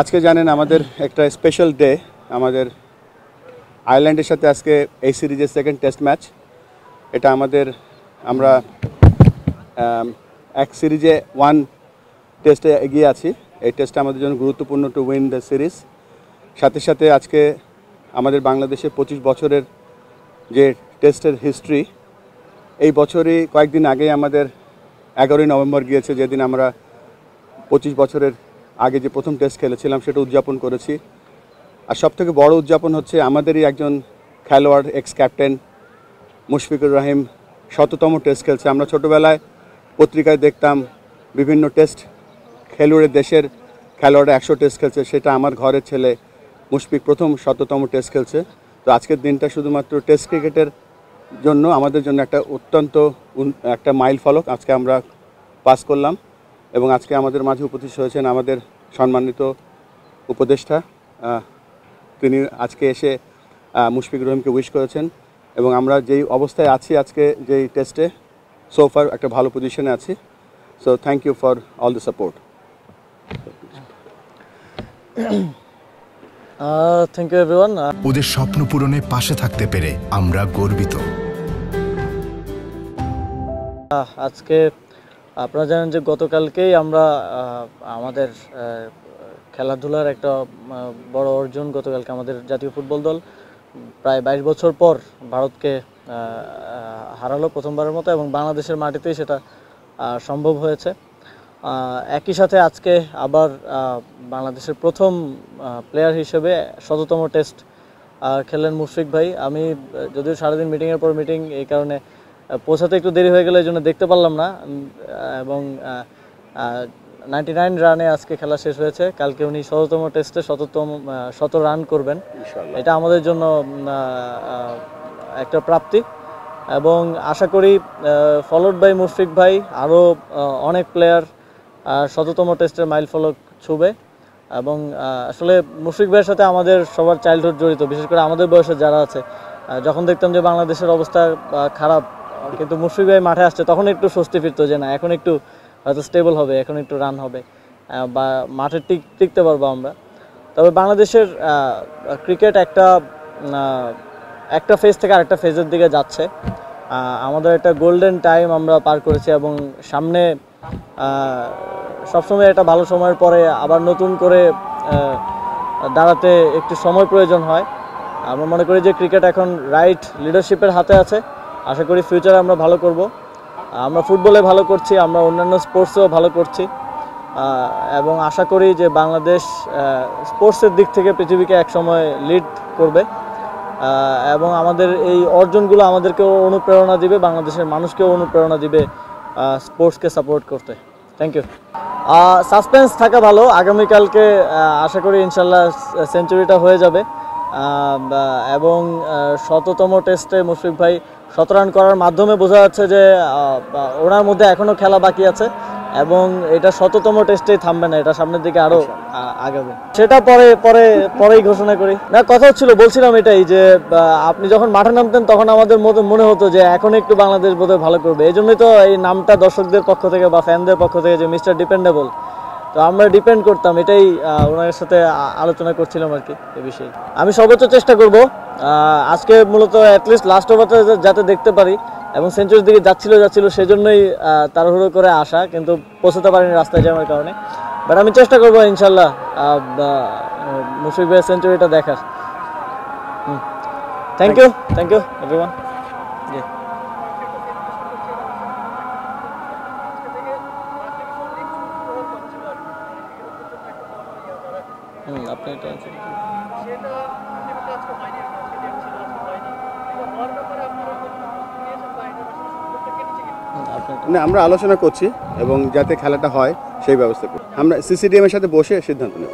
আজকে জানেন আমাদের একটা স্পেশাল ডে, আমাদের আয়ারল্যান্ডের সাথে আজকে এই সিরিজের সেকেন্ড টেস্ট ম্যাচ। এটা আমরা এক সিরিজে 1 টেস্টে এগিয়ে আছি। এই টেস্টটা আমাদের জন্য গুরুত্বপূর্ণ টু উইন দ্য সিরিজ। সাথে সাথে আজকে আমাদের বাংলাদেশের 25 বছরের যে টেস্টের হিস্ট্রি, এই বছরই কয়েকদিন আগেই আমাদের 11ই নভেম্বর গিয়েছে, যেদিন আমরা 25 বছরের আগে যে প্রথম টেস্ট খেলেছিলাম সেটা উদযাপন করেছি। আর সবথেকে বড় উদযাপন হচ্ছে আমাদেরই একজন খেলোয়াড়, x captain Mushfiqur Rahim 100তম test খেলছে। আমরা ছোটোবেলায় পত্রিকায় দেখতাম বিভিন্ন টেস্ট খেলুড়ে দেশের খেলোয়াড়রা 100 টেস্ট খেলছে, সেটা আমার ঘরের ছেলে মুশফিক প্রথম 100তম টেস্ট খেলছে। তো আজকের দিনটা শুধুমাত্র টেস্ট ক্রিকেটের জন্য আমাদের জন্য একটা অত্যন্ত একটা মাইল ফলক আজকে আমরা পাস করলাম। এবং আজকে আমাদের মাঝে উপস্থিত হয়েছেন আমাদের সম্মানিত উপদেষ্টা, তিনি আজকে এসে মুশফিকুর রহিমকে উইশ করেছেন। এবং আমরা যেই অবস্থায় আছি আজকে যেই টেস্টে সোফার একটা ভালো পজিশনে আছি। So thank you for all the support. Thank you everyone. ওদের স্বপ্ন পূরণে পাশে থাকতে পেরে আমরা গর্বিত। আজকে আপনারা জানেন যে গতকালকেই আমরা আমাদের খেলাধুলার একটা বড় অর্জন, গতকালকে আমাদের জাতীয় ফুটবল দল প্রায় 22 বছর পর ভারতকে হারালো প্রথমবারের মতো, এবং বাংলাদেশের মাটিতেই সেটা সম্ভব হয়েছে। একই সাথে আজকে আবার বাংলাদেশের প্রথম প্লেয়ার হিসেবে 100তম টেস্ট খেললেন মুশফিক ভাই। আমি যদিও সারাদিন মিটিংয়ের পর মিটিং, এই কারণে পৌঁছাতে একটু দেরি হয়ে গেলে এই জন্য দেখতে পারলাম না। এবং 99 রানে আজকে খেলা শেষ হয়েছে। কালকে উনি 100তম টেস্টে 100 রান করবেন, এটা আমাদের জন্য একটা প্রাপ্তি। এবং আশা করি ফলোড বাই মুশফিক ভাই আরও অনেক প্লেয়ার 100তম টেস্টের মাইল ফলক ছুবে। এবং আসলে মুশফিক ভাইয়ের সাথে আমাদের সবার চাইল্ডহুড জড়িত, বিশেষ করে আমাদের বয়সে যারা আছে। যখন দেখতাম যে বাংলাদেশের অবস্থা খারাপ, কিন্তু মুশফিক ভাই মাঠে আসছে, তখন একটু স্বস্তি ফিরত যে না, এখন একটু হয়তো স্টেবল হবে, এখন একটু রান হবে বা মাঠে টিকতে পারবো আমরা। তবে বাংলাদেশের ক্রিকেট একটা ফেজ থেকে আরেকটা ফেজের দিকে যাচ্ছে। আমাদের একটা গোল্ডেন টাইম আমরা পার করেছি, এবং সামনে সবসময় একটা ভালো সময়ের পরে আবার নতুন করে দাঁড়াতে একটু সময় প্রয়োজন হয়। আমরা মনে করি যে ক্রিকেট এখন রাইট লিডারশিপের হাতে আছে। আশা করি ফিউচারে আমরা ভালো করব। আমরা ফুটবলে ভালো করছি, আমরা অন্যান্য স্পোর্টসেও ভালো করছি, এবং আশা করি যে বাংলাদেশ স্পোর্টসের দিক থেকে পৃথিবীকে একসময় লিড করবে। এবং আমাদের এই অর্জনগুলো আমাদেরকেও অনুপ্রেরণা দিবে, বাংলাদেশের মানুষকেও অনুপ্রেরণা দিবে স্পোর্টসকে সাপোর্ট করতে। Thank you. সাসপেন্স থাকা ভালো, আগামীকালকে আশা করি ইনশাল্লাহ সেঞ্চুরিটা হয়ে যাবে। এবং 100তম টেস্টে মুশফিক ভাই 100 রান করার মাধ্যমে বোঝা যাচ্ছে যে ওনার মধ্যে এখনও খেলা বাকি আছে, এবং এটা 100তম টেস্টেই থামবে না, এটা সামনের দিকে আরও আগাবে। সেটা পরেই ঘোষণা করি। না, কথা হচ্ছিল, বলছিলাম এটাই যে আপনি যখন মাঠে নামতেন তখন আমাদের মনে হতো যে এখন একটু বাংলাদেশ বোধহয় ভালো করবে। এই জন্যই তো এই নামটা দর্শকদের পক্ষ থেকে বা ফ্যানদের পক্ষ থেকে যে মিস্টার ডিপেন্ডেবল, তো আমরা ডিপেন্ড করতাম, এটাই ওনার সাথে আলোচনা করছিলাম আর কি এই বিষয়ে। আমি সর্বোচ্চ চেষ্টা করব আজকে, মূলত অ্যাটলিস্ট লাস্ট ওভারটা যাতে দেখতে পারি, এবং সেঞ্চুরির দিকে যাচ্ছিল সেজন্যই তাড়াহুড়ো করে আসা, কিন্তু পৌঁছতে পারিনি রাস্তায় জ্যামের কারণে। বাট আমি চেষ্টা করবো ইনশাল্লাহ মুশফিক ভাইয়ের সেঞ্চুরিটা দেখার। Thank you everyone. আপনি এটা না, আমরা আলোচনা করছি এবং যাতে খেলাটা হয় সেই ব্যবস্থা করি। আমরা সিসিডিএম এর সাথে বসে সিদ্ধান্ত নেব।